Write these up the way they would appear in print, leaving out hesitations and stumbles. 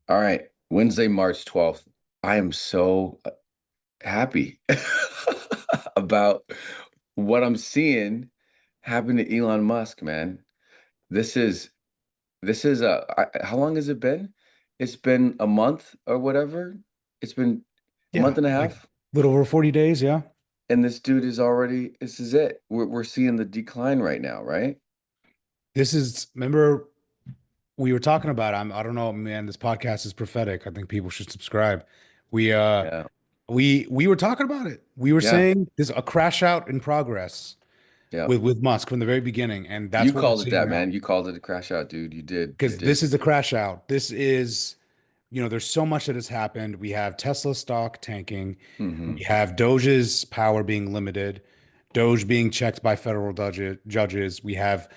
All right, Wednesday, March 12th. I am so happy about what I'm seeing happen to Elon Musk, man. This is how long has it been? It's been a month or whatever. It's been a Yeah, month and a like a half, little over 40 days. Yeah. and this dude is already, this is it. We're seeing the decline right now, right? Remember we were talking about, I don't know, man, this podcast is prophetic. I think people should subscribe. We, uh, Yeah. we were talking about it. We were Yeah. saying there's a crash out in progress Yeah. with Musk from the very beginning. And You that's what we're called it seeing that, now. man. You called it a crash out, dude. You did. You Because did. this is the crash out. There's so much that has happened. We have Tesla stock tanking. Hmm. We have Doge's power being limited, Doge being checked by federal judges. We have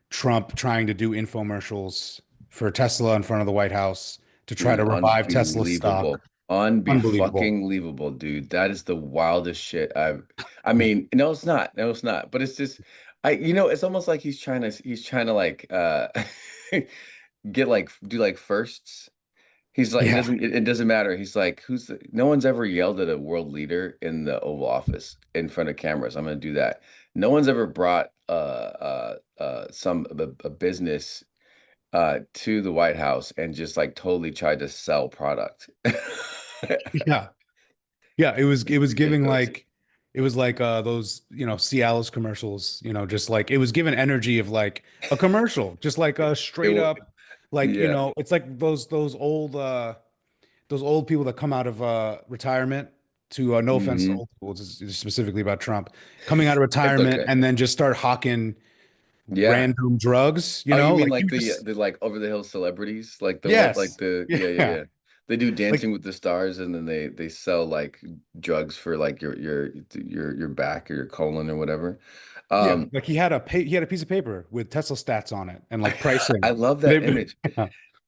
Trump trying to do infomercials for Tesla in front of the White House to try Dude, to revive Tesla stock. unbelievable. Unbelievable. Unbe-fucking believable, dude. That is the wildest shit I mean, no, it's not. No, it's not. But it's just it's almost like he's trying to like get like do like firsts. He's like Yeah. it doesn't matter. He's like, no one's ever yelled at a world leader in the Oval Office in front of cameras. I'm gonna do that. No one's ever brought a business to the White House and just like totally tried to sell product. Yeah. Yeah. It was giving Ridiculous. like it was like those, Cialis commercials, just like it was given energy of like a commercial, just like a It straight will, up, like, yeah. it's like those old people that come out of retirement to no offense to Hmm. old people, it's specifically about Trump coming out of It's retirement okay. and then just start hawking Yeah. random drugs, Oh, you mean like like you the just the like over the hill celebrities, like the one like yes. the yeah, yeah, Yeah. yeah. They do Like Dancing with the Stars, and then they sell like drugs for like your back or your colon or whatever. yeah, Um, like he had a piece of paper with Tesla stats on it and like I pricing. love that They- image.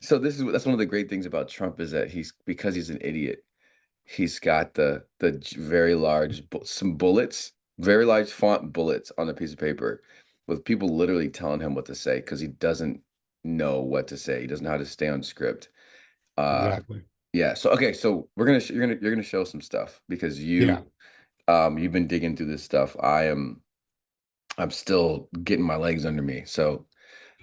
So that's one of the great things about Trump is that because he's an idiot. He's got very large some bullets, very large font bullets on a piece of paper with people literally telling him what to say because he doesn't know what to say. He doesn't know how to stay on script. Uh Exactly. yeah, so okay, so you're gonna show some stuff because Yeah. you've been digging through this stuff. I'm still getting my legs under me. So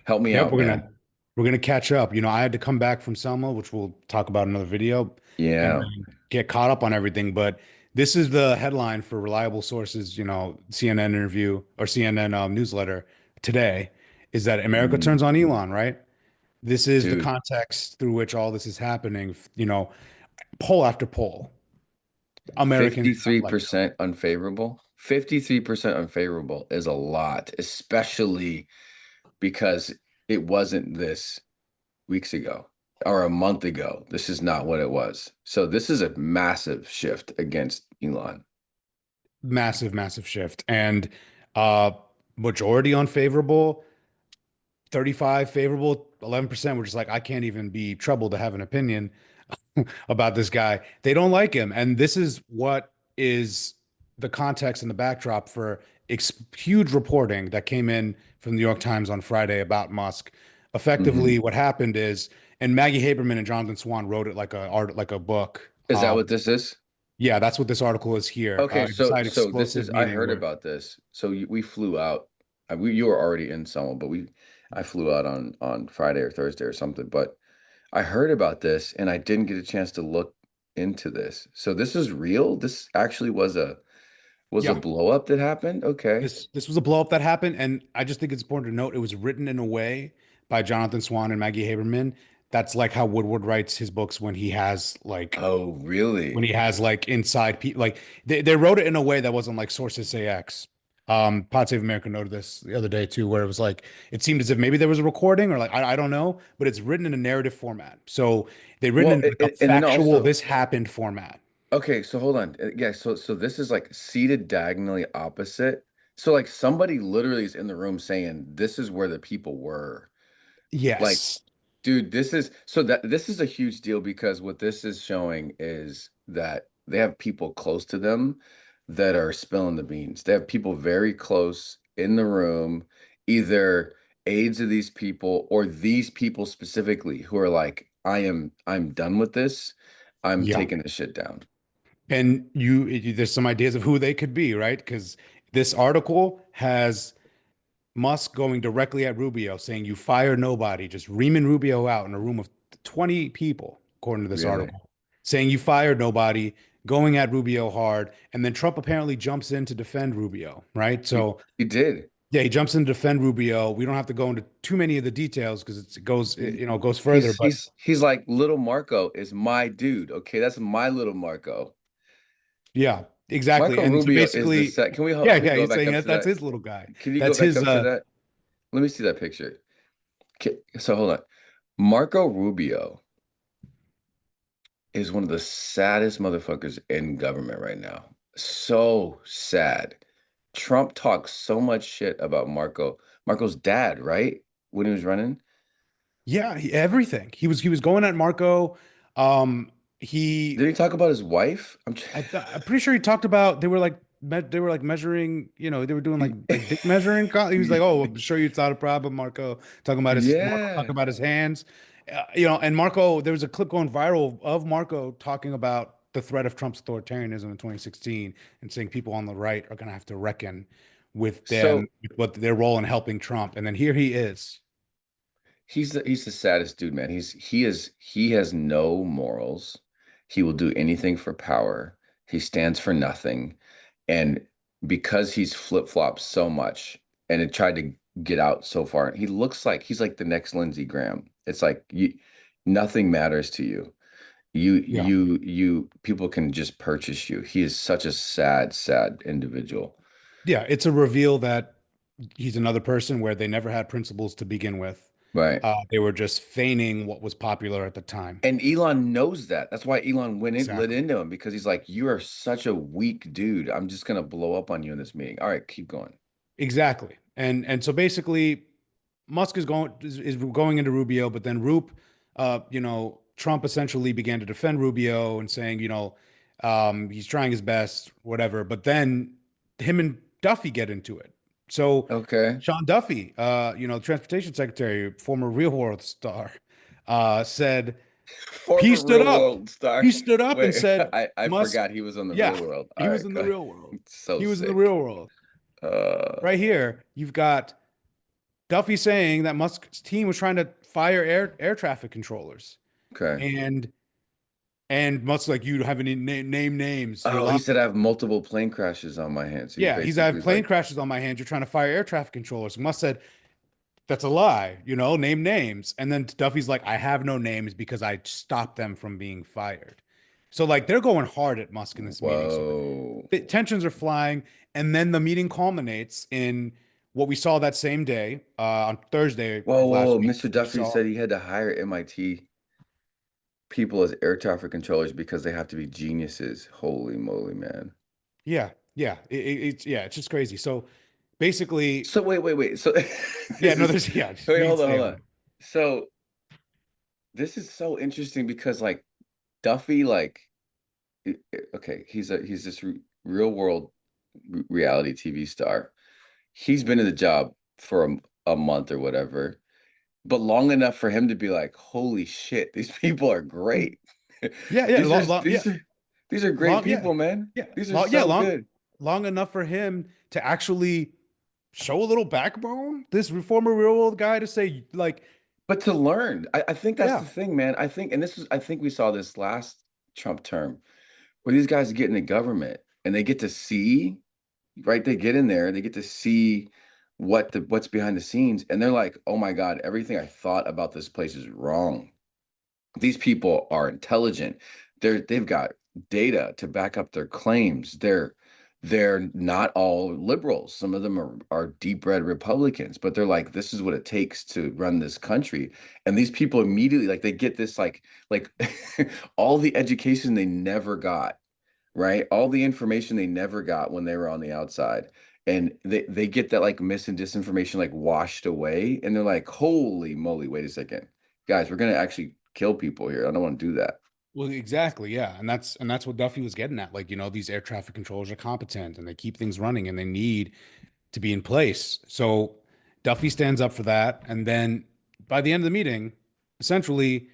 help me Yep, out, we're man. gonna we're gonna catch up. I had to come back from Selma, which we'll talk about in another video, and Yeah. then get caught up on everything. But this is the headline for reliable sources, CNN interview or CNN newsletter today is that America Mhm. turns on Elon, right? This is the Dude, context through which all this is happening. Poll after poll, Americans don't like Trump. 53% unfavorable. 53% unfavorable is a lot, especially because it wasn't this weeks ago or a month ago. This is not what it was. So this is a massive shift against Elon. Massive, massive shift, and uh, majority unfavorable. 35 favorable, 11% were just like, I can't even be troubled to have an opinion about this guy. They don't like him. And this is what is the context and the backdrop for huge reporting that came in from the New York Times on Friday about Musk. Hmm. Effectively, what happened is, and Maggie Haberman and Jonathan Swan wrote it like a book. Is that what this is? Yeah, that's what this article is here. Okay, Inside so this explosive is I meeting heard where, about this. So we flew out. You were already in Selma, but I flew out on Friday or Thursday or something. But I heard about this and I didn't get a chance to look into this. So this is real? This actually was a yeah, blow up that happened? Okay. this was a blow up that happened, and I just think it's important to note it was written in a way by Jonathan Swan and Maggie Haberman. That's like how Woodward writes his books Oh, when really? he has like inside people like they wrote it in a way that wasn't like sources say X. Pod Save America noted this the other day too, where it was like it seemed as if maybe there was a recording or like I don't know, but it's written in a narrative format. So they written Well, in like a and then factual also this happened format. okay, so hold on. Yeah, so this is like seated diagonally opposite. So like somebody literally is in the room saying this is where the people were. Like, Yes. dude, this is a huge deal because what this is showing is that they have people close to them that are spilling the beans. They have people very close in the room, either aides of these people or these people specifically who are like, I'm done with this. I'm Yeah. taking this shit down. And there's some ideas of who they could be, right? Because this article has Musk going directly at Rubio, saying you fire nobody, just reaming Rubio out in a room of 20 people, according to this Really. article, saying you fired nobody, going at Rubio hard, and then Trump apparently jumps in to defend Rubio, right? He So he did. yeah, he jumps in to defend Rubio. We don't have to go into too many of the details because it goes, He- it goes further, but he's like little Marco is my dude. Okay, that's my little Marco. yeah, exactly. Marco And so Rubio is the basically, set. yeah, Can we yeah, go he's back saying up that to that's that? his little guy. Can you go That's back his up to that? Let me see that picture. So hold on. Marco Rubio is one of the saddest motherfuckers in government right now. So sad. Trump talks so much shit about Marco. Marco's dad, right? When he was running. Yeah, everything. He was going at Marco. Um, he Did he talk about his wife? I'm pretty sure he talked about they were like measuring, they were doing like dick measuring. He was like, "Oh, I'm sure you thought a problem, Marco." Talking about his Marco Yeah. talking about his hands, and Marco. There was a clip going viral of Marco talking about the threat of Trump's authoritarianism in 2016 and saying people on the right are going to have to reckon with them, So with what their role in helping Trump. And then here he is. he's the saddest dude, man. He has no morals. He will do anything for power. He stands for nothing. And because he's flip-flopped so much and it tried to get out so far, he looks like he's like the next Lindsey Graham. It's like nothing matters to you. Yeah. People can just purchase you. He is such a sad, sad individual. Yeah, it's a reveal that he's another person where they never had principles to begin with. Right. They were just feigning what was popular at the time. And Elon knows that. That's why Elon lit Exactly. into him because he's like, you are such a weak dude. I'm just gonna blow up on you in this meeting. All right, keep going. Exactly. And so basically Musk is going into Rubio, but then Trump essentially began to defend Rubio and saying, he's trying his best, whatever. But then him and Duffy get into it. So Okay. Sean Duffy, transportation secretary, former Real World star, said he Former stood real up. world star. He stood up and Wait, said, I Musk, forgot he was on the yeah, real world. he All was right, in go the ahead. real world. So He was in the sick. real world. Uh, Right here, you've got Duffy saying that Musk's team was trying to fire air traffic controllers, okay. and Musk's like, you have any name names? You're Oh, he lying. said I have multiple plane crashes on my hands. He's Yeah, I have basically plane like, crashes on my hands. You're trying to fire air traffic controllers. Musk said that's a lie. Name names. And then Duffy's like, I have no names because I stopped them from being fired. So like they're going hard at Musk in this meeting. So whoa. the tensions are flying, and then the meeting culminates in what we saw that same day on Thursday Whoa, of whoa, last whoa. week. Mr. We Duffy saw said he had to hire MIT people as air traffic controllers because they have to be geniuses. Holy moly, man. Yeah, yeah, it's just crazy. So basically, So wait. So yeah, this no, is there's yeah, wait, we can stay hold on on. it. So this is so interesting because like Duffy, like okay, he's this real world reality TV star. He's been in the job for a month or whatever, but long enough for him to be like, holy shit, these people are great. Yeah, yeah, These are yeah, these are great long, yeah, people, man. yeah, These are long, yeah, so good. long enough for him to actually show a little backbone. This former real world guy to say like, But to learn, I think that's the yeah, thing, man. I think we saw this last Trump term where these guys get in the government and they get to see, right? They get in there, they get to see what's behind the scenes, and they're like, oh my God, everything I thought about this place is wrong. These people are intelligent. They've got data to back up their claims. They're not all liberals. Some of them are deep red Republicans, but they're like, this is what it takes to run this country. And these people immediately like they get this like all the education they never got, right? All the information they never got when they were on the outside. And they get that like mis and disinformation like washed away. And they're like, holy moly, wait a second. Guys, we're gonna actually kill people here. I don't want to do that. well, exactly, yeah, and that's what Duffy was getting at. Like, these air traffic controllers are competent and they keep things running and they need to be in place. So Duffy stands up for that, and then by the end of the meeting, essentially.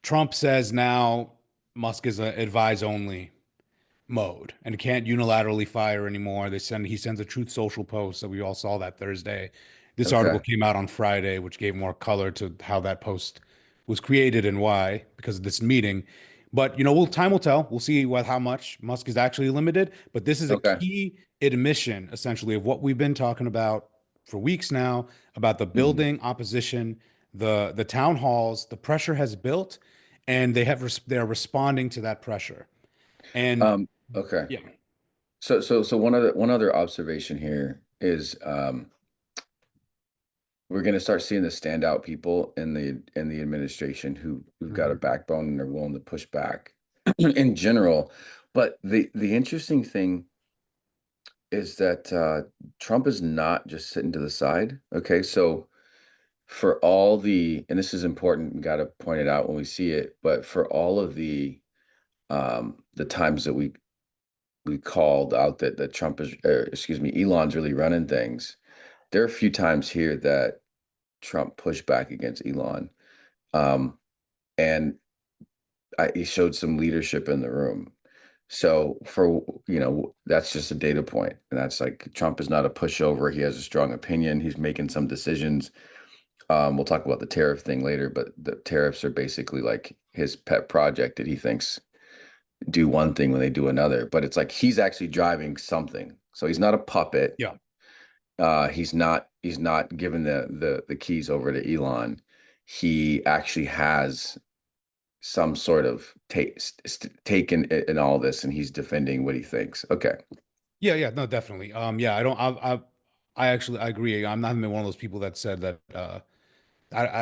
Trump says now Musk is a advise only mode and can't unilaterally fire anymore. He sends a Truth Social post that we all saw that Thursday. This article Okay. came out on Friday, which gave more color to how that post was created and why because of this meeting. But time will tell. We'll see how much Musk is actually limited. But this is a Okay. key admission, essentially, of what we've been talking about for weeks now about the Mhm. building opposition, the town halls. The pressure has built, and they're responding to that pressure. And Um, okay. yeah. So one other observation here is we're going to start seeing the standout people in the administration who've got a Mhm. backbone and are willing to push back in general. But the interesting thing is that Trump is not just sitting to the side. Okay, so for all and this is important, we got to point it out when we see it, but for all of the times that we called out that Trump is, excuse me, Elon's really running things. There are a few times here that Trump pushed back against Elon, um, and he showed some leadership in the room. So that's just a data point, and that's like Trump is not a pushover. He has a strong opinion. He's making some decisions. We'll talk about the tariff thing later, but the tariffs are basically like his pet project that he thinks do one thing when they do another. But it's like he's actually driving something. So he's not a puppet. Yeah. He's not giving the keys over to Elon. He actually has some sort of take in all this, and he's defending what he thinks. Okay. Yeah, yeah, no, definitely. Yeah, I actually I agree. I'm not even one of those people that said that.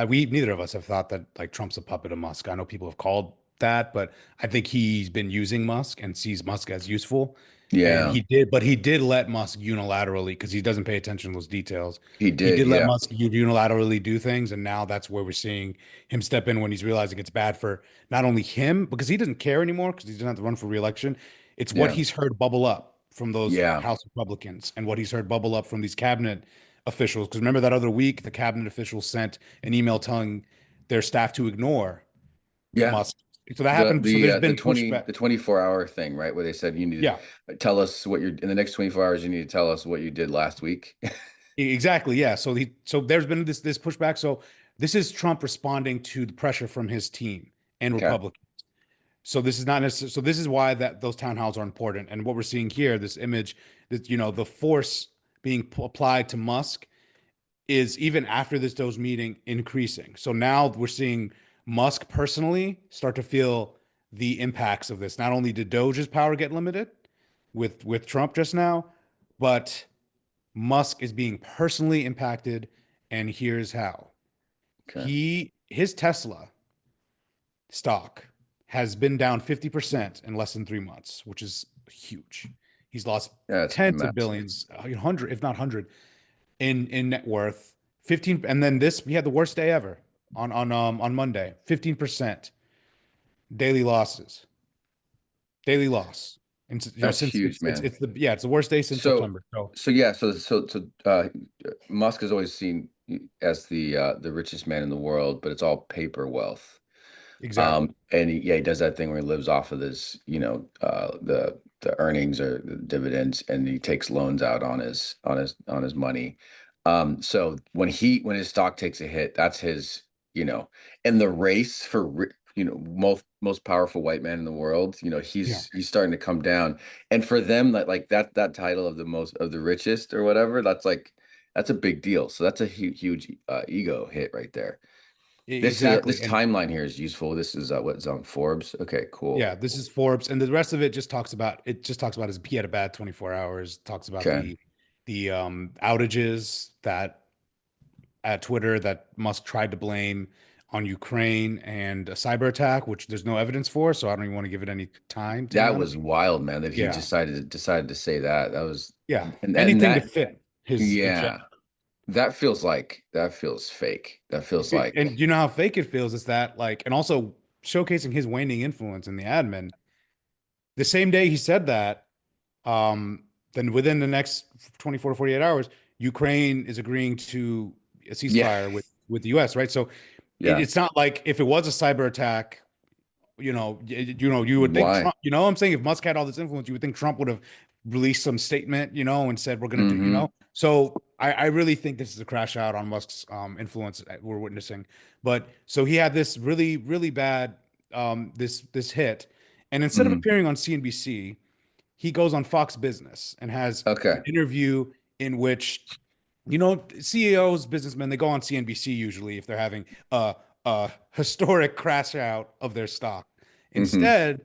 We neither of us have thought that like Trump's a puppet of Musk. I know people have called that, but I think he's been using Musk and sees Musk as useful. And Yeah, but he did let Musk unilaterally because he doesn't pay attention to those details. he He did. did let Yeah, Musk unilaterally do things, and now that's where we're seeing him step in when he's realizing it's bad for not only him because he doesn't care anymore because he doesn't have to run for reelection. It's what yeah, he's heard bubble up from those yeah, House Republicans and what he's heard bubble up from these cabinet officials. Because remember that other week, the cabinet officials sent an email telling their staff to ignore yeah. Musk. So that The happened. So the there's uh, the been 20 pushback. the 24-hour thing, right? Where they said you need Yeah, to tell us what you're in the next 24 hours. You need to tell us what you did last week. exactly. Yeah. So there's been this pushback. So this is Trump responding to the pressure from his team and Okay. Republicans. So this is not necessarily. So this is why that those town halls are important. And what we're seeing here, this image, that the force being applied to Musk is even after this Doge meeting increasing. So now we're seeing Musk personally start to feel the impacts of this. Not only did Doge's power get limited with Trump just now, but Musk is being personally impacted, and here's how. Okay. His Tesla stock has been down 50% in less than 3 months, which is huge. He's lost That's tens of massive. billions, 100, if not 100, in net worth. 15, and then this we had the worst day ever on Monday. 15% daily losses, daily loss. And That's since huge, man. it's the worst day since So, September. So so yeah, so Musk is always seen as the richest man in the world, but it's all paper wealth. exactly. And he does that thing where he lives off of this, the earnings or the dividends, and he takes loans out on his money. So when his stock takes a hit, that's his, in the race for most powerful white man in the world, Yeah. he's starting to come down. And for them, that title of the most of the richest or whatever, that's a big deal. So that's a huge ego hit right there. This Exactly. And timeline here is useful. This is what's on Forbes. Okay, cool. yeah, this is Forbes, and the rest of it just talks about his he had a bad 24 hours. Talks about Okay, the outages that at Twitter that Musk tried to blame on Ukraine and a cyber attack, which there's no evidence for. So I don't even want to give it any time, to be that honest. was wild, man. That he Yeah, decided to say that. That was yeah, and anything to that fit his agenda. yeah, that feels fake. That feels And like you know how fake it feels is that like, and also showcasing his waning influence in the admin. The same day he said that, um, then within the next 24 to 48 hours, Ukraine is agreeing to a yeah, ceasefire with the US, right? So yeah, it's not like if it was a cyber attack, You would think Why? Trump, what I'm saying, if Musk had all this influence, you would think Trump would have released some statement, and said we're going to do, Hmm. So I really think this is a crash out on Musk's influence that we're witnessing. But so he had this really, really bad this hit, and instead of Hmm. appearing on CNBC, he goes on Fox Business and has an Okay. interview in which, CEOs, businessmen, they go on CNBC usually if they're having a historic crash out of their stock. Hmm. Instead,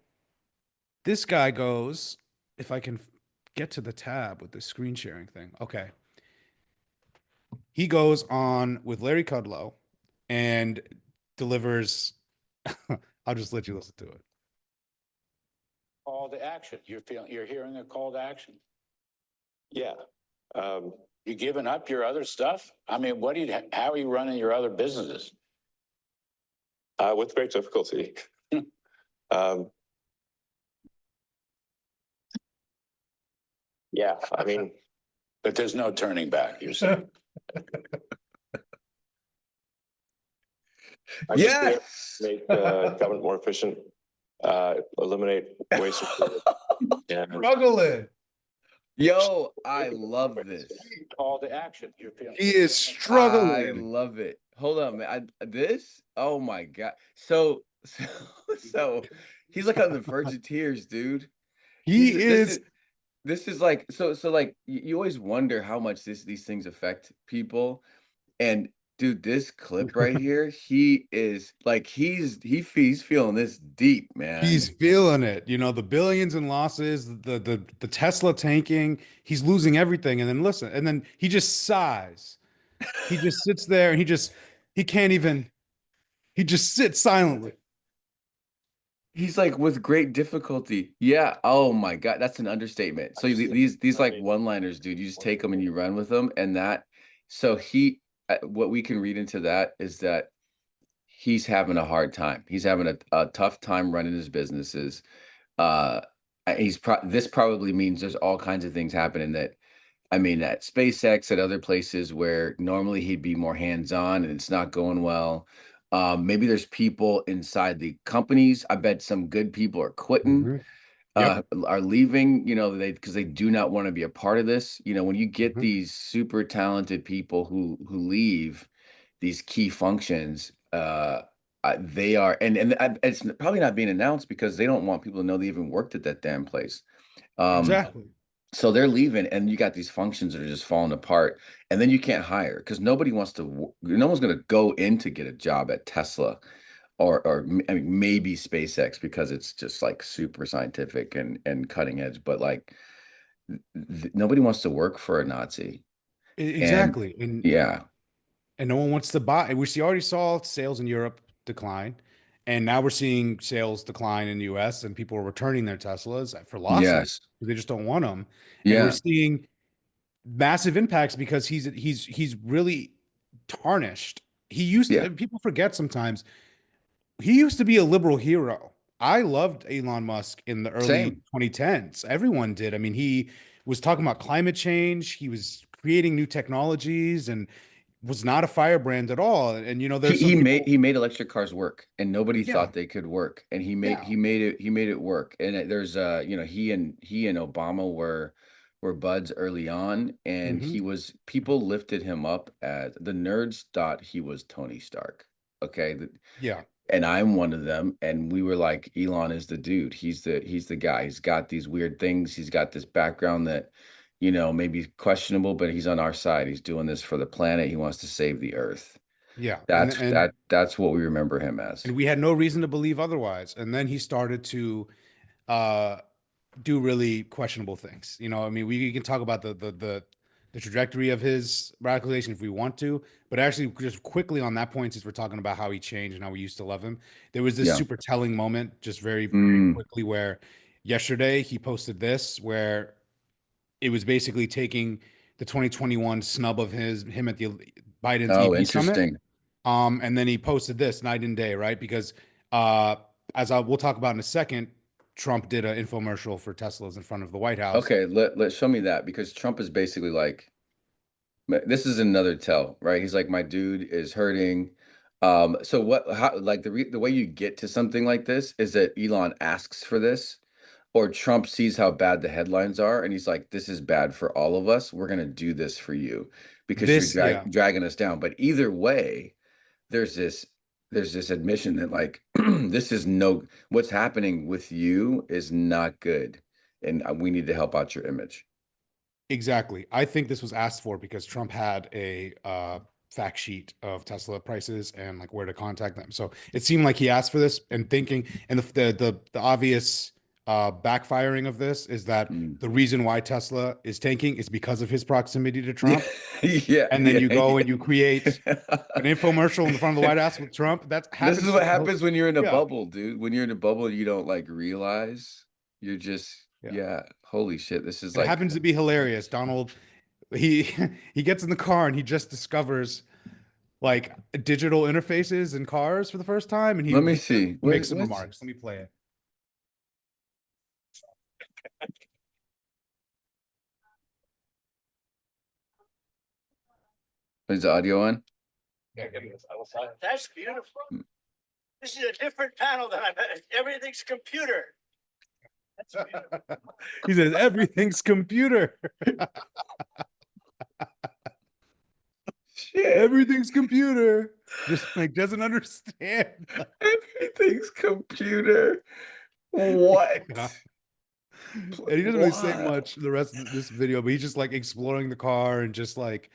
this guy goes, if I can get to the tab with the screen sharing thing. Okay. He goes on with Larry Kudlow and delivers. I'll just let you listen to it. Call to action. You're hearing a call to action. Yeah. Um, You giving up your other stuff? I mean, how are you running your other businesses? with great difficulty. um, yeah, I mean, But there's no turning back, you're saying. I just feel Yes. make government more efficient, eliminate waste, and Struggling. Yo, I love this. Call to action. He is I struggling. love it. Hold on, man. This? Oh my God. So he's like on the verge of tears, dude. He's He this is. is this is like so like you always wonder how much these things affect people. And dude, this clip right here, he is like he's feeling this deep, man. He's feeling it. The billions in losses, the Tesla tanking. He's losing everything. And then listen, and then he just sighs. He just sits there and he can't even. He just sits silently. He's like with great difficulty. Yeah. Oh my God, that's an understatement. So these like one-liners, dude, you just take them and you run with them, and that. So what we can read into that is that he's having a hard time. He's having a tough time running his businesses. Uh, this probably means there's all kinds of things happening that I mean, at SpaceX, at other places where normally he'd be more hands-on and it's not going well. Maybe there's people inside the companies. I bet some good people are quitting, Mhm. Yep. are leaving, because they do not want to be a part of this. When you get Mhm. these super talented people who leave these key functions, they are, and it's probably not being announced because they don't want people to know they even worked at that damn place. Um, Exactly. so they're leaving, and you got these functions that are just falling apart, and then you can't hire because nobody wants to. No one's going to go in to get a job at Tesla or I mean, maybe SpaceX because it's just like super scientific and cutting edge. But like, nobody wants to work for a Nazi, and Exactly. yeah, And no one wants to buy. Already saw sales in Europe decline, and now we're seeing sales decline in the US, and people are returning their Teslas for losses yes, because they just don't want them. And we're yeah, seeing massive impacts because he's really tarnished. yeah, People forget sometimes he used to be a liberal hero. I loved Elon Musk in the early same. 2010s. Everyone did. I mean, he was talking about climate change. He was creating new technologies and was not a firebrand at all. And He there's some he made people. he made electric cars work, and nobody Yeah, thought they could work, and he made yeah, he made it he made it work. And there's he and Obama were buds early on, and hmm, people lifted him up as the nerds thought he was Tony Stark. Okay, yeah, and I'm one of them, and we were like, Elon is the dude. He's the guy. He's got these weird things. He's got this background that maybe questionable, but he's on our side. He's doing this for the planet. He wants to save the earth. yeah. And That's and that that's what we remember him as. and we had no reason to believe otherwise. And then he started to uh do really questionable things. I mean, we can talk about the trajectory of his radicalization if we want to, but actually, just quickly on that point, since we're talking about how he changed and how we used to love him, there was this Yeah. super telling moment, just very Mm. quickly, where yesterday he posted this, where it was basically taking the 2021 snub of him at the Biden's Oh, EV summit, interesting. and then he posted this night and day, right? Because uh, we'll talk about in a second, Trump did an infomercial for Teslas in front of the White House. Okay, let show me that because Trump is basically like this is another tell, right? He's like, my dude is hurting. So how, like the way you get to something like this is that Elon asks for this, or Trump sees how bad the headlines are, and he's like, "This is bad for all of us. We're gonna do this for you because you're This, yeah, dragging us down." But either way, there's this there's this admission that like this is no what's happening with you is not good, and we need to help out your image. exactly. I think this was asked for because Trump had a fact sheet of Tesla prices and like where to contact them. So it seemed like he asked for this and thinking, and the obvious backfiring of this is that Mm. the reason why Tesla is tanking is because of his proximity to Yeah, Trump. yeah, And then yeah, you go and you create yeah. an infomercial in the front of the White House with Trump. That This is happens what to, happens when you're in a yeah, bubble, dude. When you're in a bubble, you don't like realize you're just, yeah. yeah, holy shit. This is It like, happens to be hilarious. Donald, he he gets in the car and he just discovers like digital interfaces in cars for the first time, and let me he see. makes some What's remarks. Let me play it. is the audio on? That's beautiful. This is a different panel than I've had. Everything's computer. That's beautiful. He says everything's computer. Shit. Everything's computer. Just like doesn't understand. Everything's computer. What? Yeah. And he doesn't really say What? much the rest of this video, but he's just like exploring the car and just like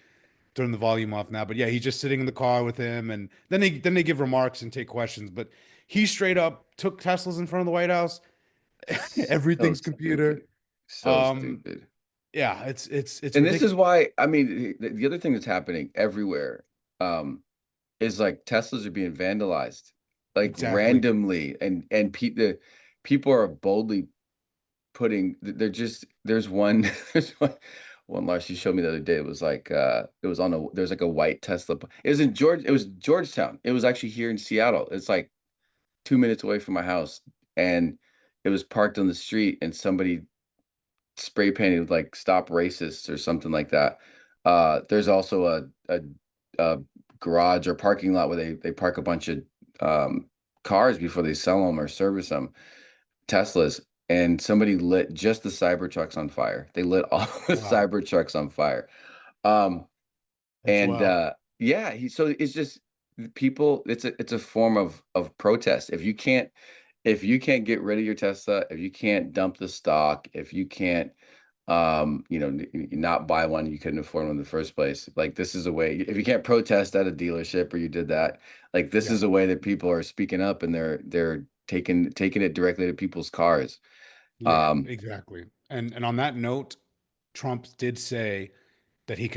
turn the volume off now. But yeah, he's just sitting in the car with him, and then they give remarks and take questions. But he straight up took Teslas in front of the White House. So Everything's computer. stupid. So Um, stupid. yeah, it's And this is ridiculous. why, I mean, the other thing that's happening everywhere, is like Teslas are being vandalized, like Exactly. randomly, and the people are boldly putting. They're just there's one there's one Lars you showed me the other day. It was like it was on a there's like a white Tesla. It was in It was Georgetown. It was actually here in Seattle. It's like 2 minutes away from my house, and it was parked on the street, and somebody spray painted like "Stop Racists" or something like that. There's also a garage or parking lot where they park a bunch of cars before they sell them or service them, Teslas, and somebody lit just the Cybertrucks on fire. They lit all the Wow. Cybertrucks on fire. Um, That's and wild. yeah, so it's just people, it's a form of protest. If you can't get rid of your Tesla, if you can't dump the stock, if you can't not buy one, you couldn't afford one in the first place. Like this is a way, if you can't protest at a dealership or you did that, like this Yeah. is a way that people are speaking up, and they're taking it directly to people's cars. Yeah, Um, exactly. And on that note, Trump did say that he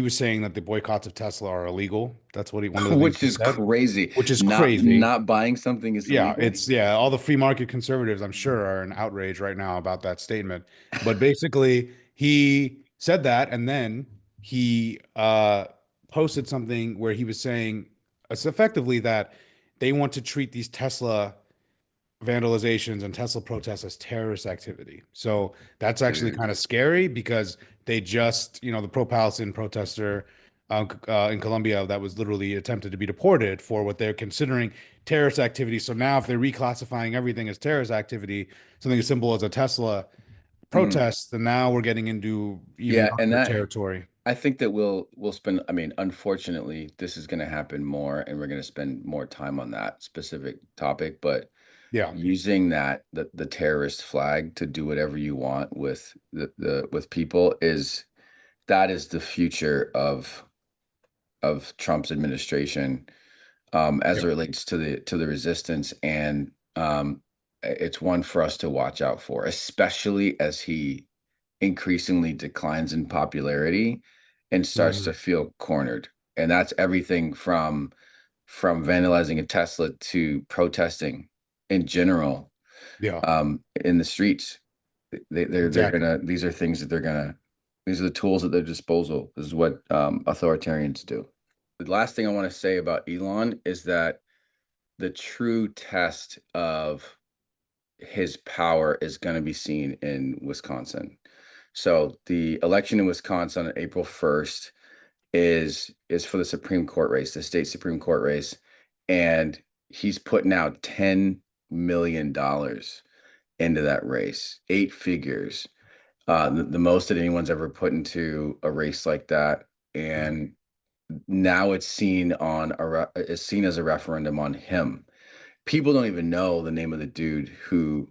was saying that the boycotts of Tesla are illegal. That's what one of the things which he is said, crazy. which is Not crazy. not buying something is Yeah, illegal. all the free market conservatives, I'm sure, are in outrage right now about that statement. But basically, he said that, and then he posted something where he was saying it's effectively that they want to treat these Tesla vandalizations and Tesla protests as terrorist activity. So that's actually Dude. kind of scary because they just, the pro-Palestine protester in Colombia that was literally attempted to be deported for what they're considering terrorist activity. So now if they're reclassifying everything as terrorist activity, something as simple as a Tesla Mm. protest, then now we're getting into even Yeah, and darker that territory. I think that we'll spend, I mean, unfortunately, this is going to happen more, and we're going to spend more time on that specific topic, but Yeah. using the terrorist flag to do whatever you want with the with people is that is the future of Trump's administration, as Yeah. it relates to the resistance, and it's one for us to watch out for, especially as he increasingly declines in popularity and starts to Mhm. feel cornered. And that's everything from vandalizing a Tesla to protesting in general, Yeah. in the streets. They're Exactly. gonna these are things that they're gonna these are the tools at their disposal. This is what authoritarians do. The last thing I want to say about Elon is that the true test of his power is going to be seen in Wisconsin. So the election in Wisconsin on April 1st, is for the Supreme Court race, the state Supreme Court race, and he's putting out $10 million into that race, 8 figures, the most that anyone's ever put into a race like that. And now it's seen it's seen as a referendum on him. People don't even know the name of the dude who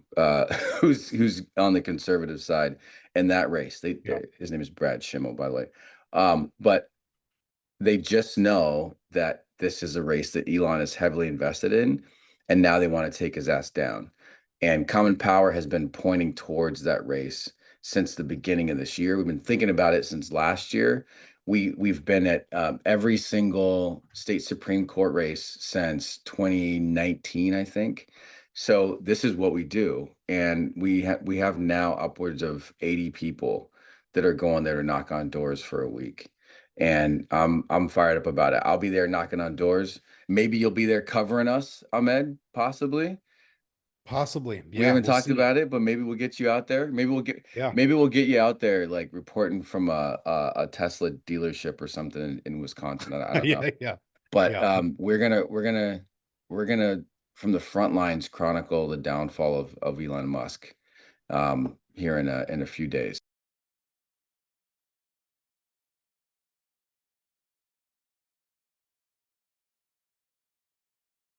who's on the conservative side in that race. His name is Brad Schimmel, by the way. But they just know that this is a race that Elon is heavily invested in, and now they want to take his ass down. And Common Power has been pointing towards that race since the beginning of this year. We've been thinking about it since last year. We've been at every single state Supreme Court race since 2019, I think. So this is what we do, and we have now upwards of 80 people that are going there to knock on doors for a week. And I'm fired up about it. I'll be there knocking on doors. Maybe you'll be there covering us, Ahmed, possibly. Possibly. We Yeah, haven't we'll talked see. about it, but maybe we'll get you out there. Yeah. Maybe we'll get you out there, like reporting from a Tesla dealership or something in Wisconsin. I don't know. Yeah. But Yeah. we're gonna from the front lines chronicle the downfall of Elon Musk here in a few days.